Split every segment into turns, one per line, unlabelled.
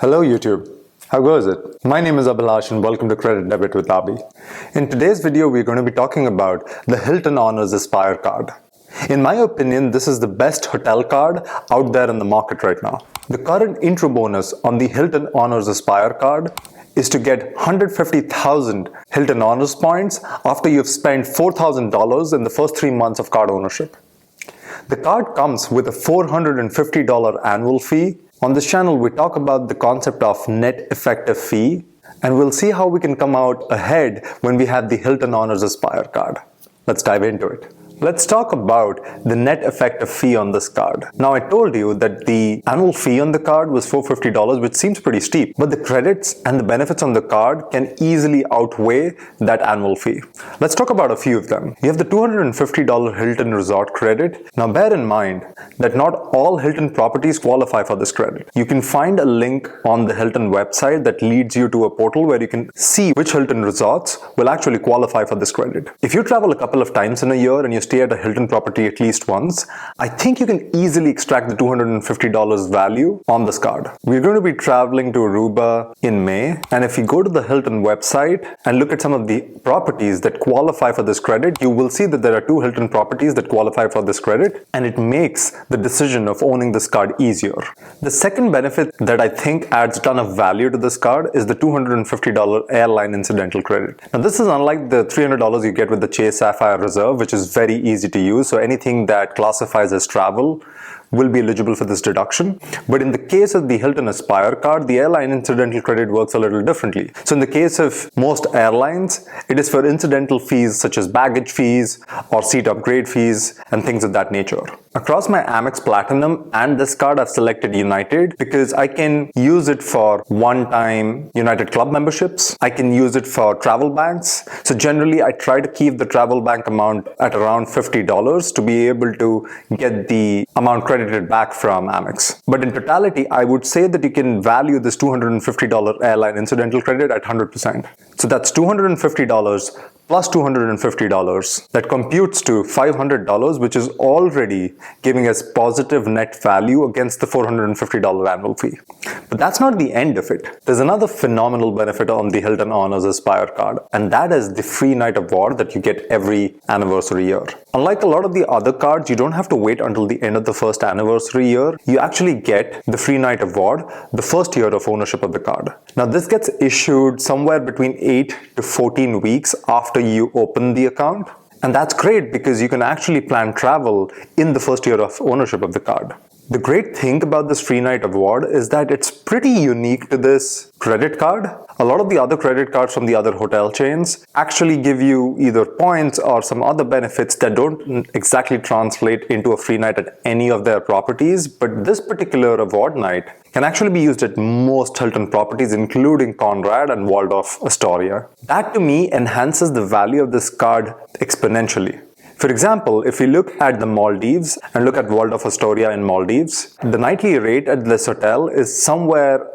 Hello YouTube, how goes it? My name is Abhilash and welcome to Credit Debit with Abhi. In today's video, we're going to be talking about the Hilton Honors Aspire card. In my opinion, this is the best hotel card out there in the market right now. The current intro bonus on the Hilton Honors Aspire card is to get 150,000 Hilton Honors points after you've spent $4,000 in the first 3 months of card ownership. The card comes with a $450 annual fee. On this channel, we talk about the concept of net effective fee, and we'll see how we can come out ahead when we have the Hilton Honors Aspire card. Let's dive into it. Let's talk about the net effective fee on this card. Now, I told you that the annual fee on the card was $450, which seems pretty steep, but the credits and the benefits on the card can easily outweigh that annual fee. Let's talk about a few of them. You have the $250 Hilton Resort credit. Now, bear in mind that not all Hilton properties qualify for this credit. You can find a link on the Hilton website that leads you to a portal where you can see which Hilton resorts will actually qualify for this credit. If you travel a couple of times in a year and you stay at a Hilton property at least once, I think you can easily extract the $250 value on this card. We're going to be traveling to Aruba in May, and if you go to the Hilton website and look at some of the properties that qualify for this credit, you will see that there are 2 Hilton properties that qualify for this credit, and it makes the decision of owning this card easier. The second benefit that I think adds a ton of value to this card is the $250 airline incidental credit. Now, this is unlike the $300 you get with the Chase Sapphire Reserve, which is very easy to use. So anything that classifies as travel will be eligible for this deduction. But in the case of the Hilton Aspire card, the airline incidental credit works a little differently. So in the case of most airlines, it is for incidental fees such as baggage fees or seat upgrade fees and things of that nature. Across my Amex Platinum and this card, I've selected United because I can use it for one-time United Club memberships. I can use it for travel banks. So generally, I try to keep the travel bank amount at around $50 to be able to get the amount credited back from Amex. But in totality, I would say that you can value this $250 airline incidental credit at 100%. So that's $250 plus $250. That computes to $500, which is already giving us positive net value against the $450 annual fee. But that's not the end of it. There's another phenomenal benefit on the Hilton Honors Aspire card, and that is the free night award that you get every anniversary year. Unlike a lot of the other cards, you don't have to wait until the end of the first anniversary year. You actually get the free night award the first year of ownership of the card. Now, this gets issued somewhere between 8 to 14 weeks after you open the account. And that's great because you can actually plan travel in the first year of ownership of the card. The great thing about this free night award is that it's pretty unique to this credit card. A lot of the other credit cards from the other hotel chains actually give you either points or some other benefits that don't exactly translate into a free night at any of their properties. But this particular award night can actually be used at most Hilton properties, including Conrad and Waldorf Astoria. That to me enhances the value of this card exponentially. For example, if we look at the Maldives and look at Waldorf Astoria in Maldives, the nightly rate at this hotel is somewhere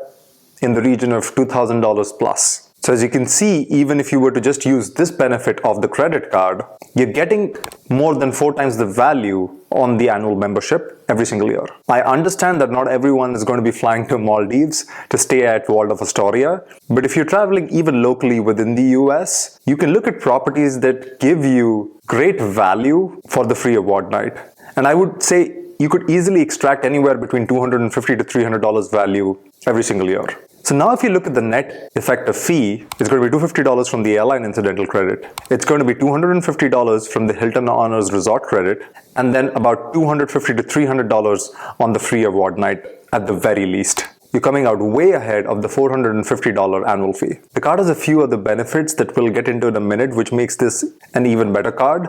in the region of $2,000 plus. So as you can see, even if you were to just use this benefit of the credit card, you're getting more than 4 times the value on the annual membership every single year. I understand that not everyone is going to be flying to Maldives to stay at Waldorf Astoria, but if you're traveling even locally within the US, you can look at properties that give you great value for the free award night. And I would say you could easily extract anywhere between $250 to $300 value every single year. So now if you look at the net effective fee, it's going to be $250 from the airline incidental credit. It's going to be $250 from the Hilton Honors Resort credit, and then about $250 to $300 on the free award night at the very least. You're coming out way ahead of the $450 annual fee. The card has a few other benefits that we'll get into in a minute, which makes this an even better card.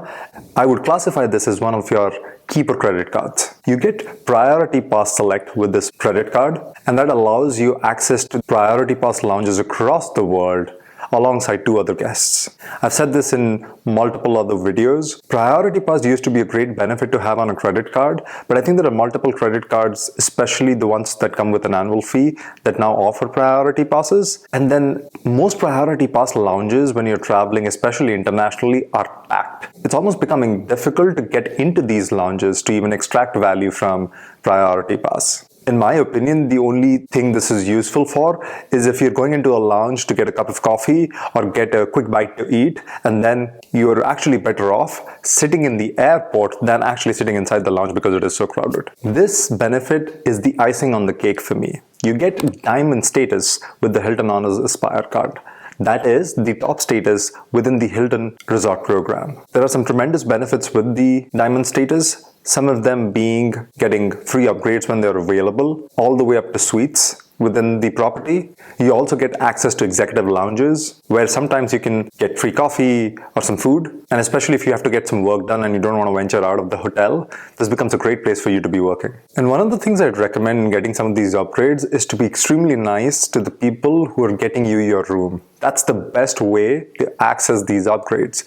I would classify this as one of your keeper credit cards. You get Priority Pass Select with this credit card, and that allows you access to Priority Pass lounges across the world alongside 2 other guests. I've said this in multiple other videos. Priority Pass used to be a great benefit to have on a credit card, but I think there are multiple credit cards, especially the ones that come with an annual fee, that now offer Priority Passes. And then most Priority Pass lounges, when you're traveling, especially internationally, are packed. It's almost becoming difficult to get into these lounges to even extract value from Priority Pass. In my opinion, the only thing this is useful for is if you're going into a lounge to get a cup of coffee or get a quick bite to eat, and then you're actually better off sitting in the airport than actually sitting inside the lounge because it is so crowded. This benefit is the icing on the cake for me. You get diamond status with the Hilton Honors Aspire card. That is the top status within the Hilton Resort program. There are some tremendous benefits with the diamond status, some of them being getting free upgrades when they're available, all the way up to suites within the property. You also get access to executive lounges where sometimes you can get free coffee or some food, and especially if you have to get some work done and you don't want to venture out of the hotel, this becomes a great place for you to be working. And one of the things I'd recommend in getting some of these upgrades is to be extremely nice to the people who are getting you your room. That's the best way to access these upgrades.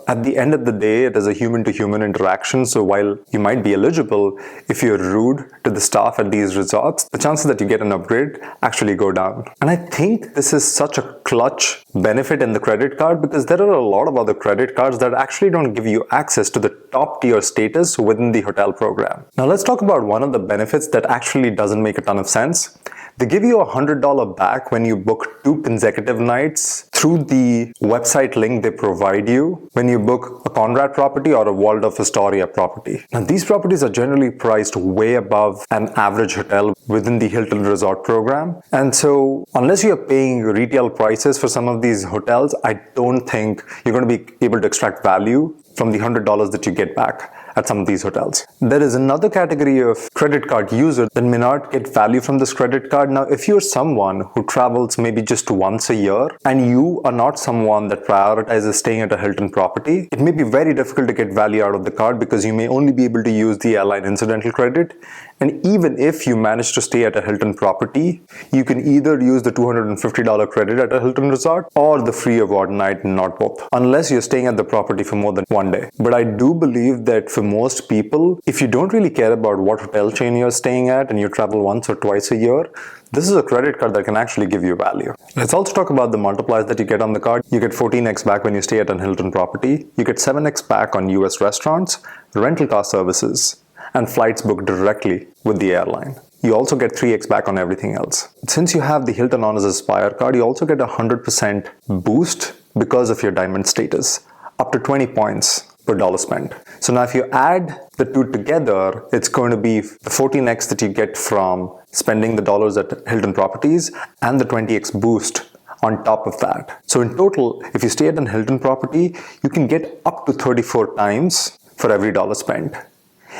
At the end of the day, it is a human-to-human interaction, so while you might be eligible, if you're rude to the staff at these resorts, the chances that you get an upgrade actually go down. And I think this is such a clutch benefit in the credit card because there are a lot of other credit cards that actually don't give you access to the top tier status within the hotel program. Now let's talk about one of the benefits that actually doesn't make a ton of sense. They give you $100 back when you book 2 consecutive nights through the website link they provide you when you book a Conrad property or a Waldorf Astoria property. Now these properties are generally priced way above an average hotel within the Hilton Resort program. And so unless you're paying retail prices for some of these hotels, I don't think you're going to be able to extract value from the $100 that you get back at some of these hotels. There is another category of credit card user that may not get value from this credit card. Now, if you're someone who travels maybe just once a year and you are not someone that prioritizes staying at a Hilton property, it may be very difficult to get value out of the card because you may only be able to use the airline incidental credit. And even if you manage to stay at a Hilton property, you can either use the $250 credit at a Hilton resort or the free award night, not both, unless you're staying at the property for more than one day. But I do believe that for most people, if you don't really care about what hotel chain you're staying at and you travel once or twice a year, this is a credit card that can actually give you value. Let's also talk about the multipliers that you get on the card. You get 14x back when you stay at an Hilton property. You get 7x back on US restaurants, rental car services, and flights booked directly with the airline. You also get 3x back on everything else. Since you have the Hilton Honors Aspire card, you also get a 100% boost because of your diamond status, up to 20 points per dollar spent. So now if you add the two together, it's going to be the 14x that you get from spending the dollars at Hilton properties and the 20x boost on top of that. So in total, if you stay at an Hilton property, you can get up to 34 times for every dollar spent.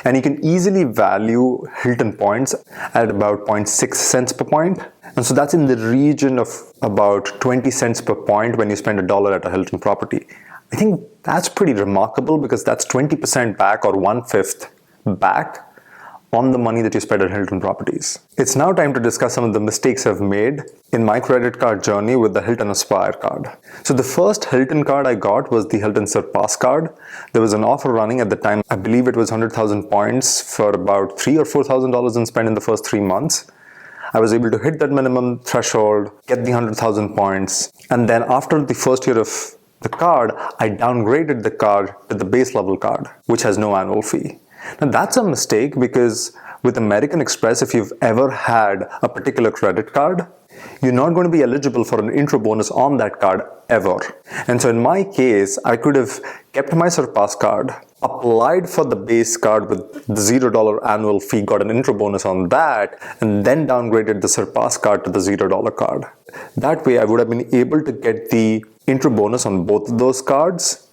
And you can easily value Hilton points at about 0.6 cents per point. And so that's in the region of about 20 cents per point when you spend $1 at a Hilton property. I think that's pretty remarkable because that's 20% back or 1/5 back on the money that you spend at Hilton properties. It's now time to discuss some of the mistakes I've made in my credit card journey with the Hilton Aspire card. So the first Hilton card I got was the Hilton Surpass card. There was an offer running at the time. I believe it was 100,000 points for about $3,000 or $4,000 in spend in the first 3 months. I was able to hit that minimum threshold, get the 100,000 points, and then after the first year of the card, I downgraded the card to the base level card, which has no annual fee. Now that's a mistake because with American Express, if you've ever had a particular credit card, you're not going to be eligible for an intro bonus on that card ever. And so in my case, I could have kept my Surpass card, applied for the base card with the $0 annual fee, got an intro bonus on that, and then downgraded the Surpass card to the $0 card. That way, I would have been able to get the intro bonus on both of those cards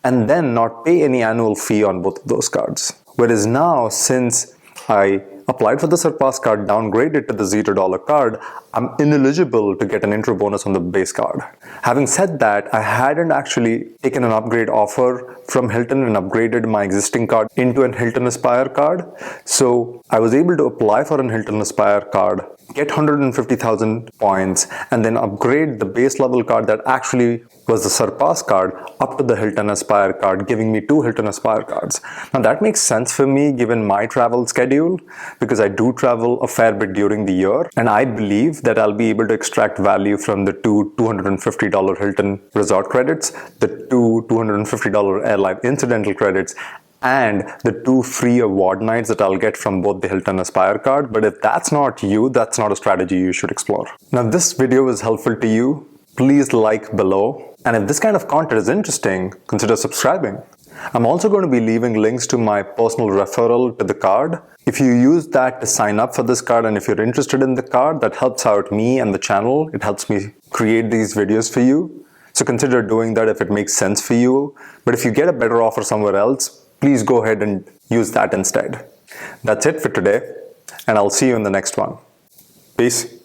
and then not pay any annual fee on both of those cards. Whereas now, since I applied for the Surpass card, downgraded to the $0 card, I'm ineligible to get an intro bonus on the base card. Having said that, I hadn't actually taken an upgrade offer from Hilton and upgraded my existing card into an Hilton Aspire card. So I was able to apply for an Hilton Aspire card, get 150,000 points, and then upgrade the base level card that actually was the Surpass card up to the Hilton Aspire card, giving me 2 Hilton Aspire cards. Now that makes sense for me given my travel schedule because I do travel a fair bit during the year, and I believe that I'll be able to extract value from the 2 $250 Hilton resort credits, the 2 $250 airline incidental credits, and the 2 free award nights that I'll get from both the Hilton Aspire card. But if that's not you, that's not a strategy you should explore. Now, if this video is helpful to you, please like below. And if this kind of content is interesting, consider subscribing. I'm also going to be leaving links to my personal referral to the card. If you use that to sign up for this card, and if you're interested in the card, that helps out me and the channel. It helps me create these videos for you. So consider doing that if it makes sense for you. But if you get a better offer somewhere else, please go ahead and use that instead. That's it for today, and I'll see you in the next one. Peace.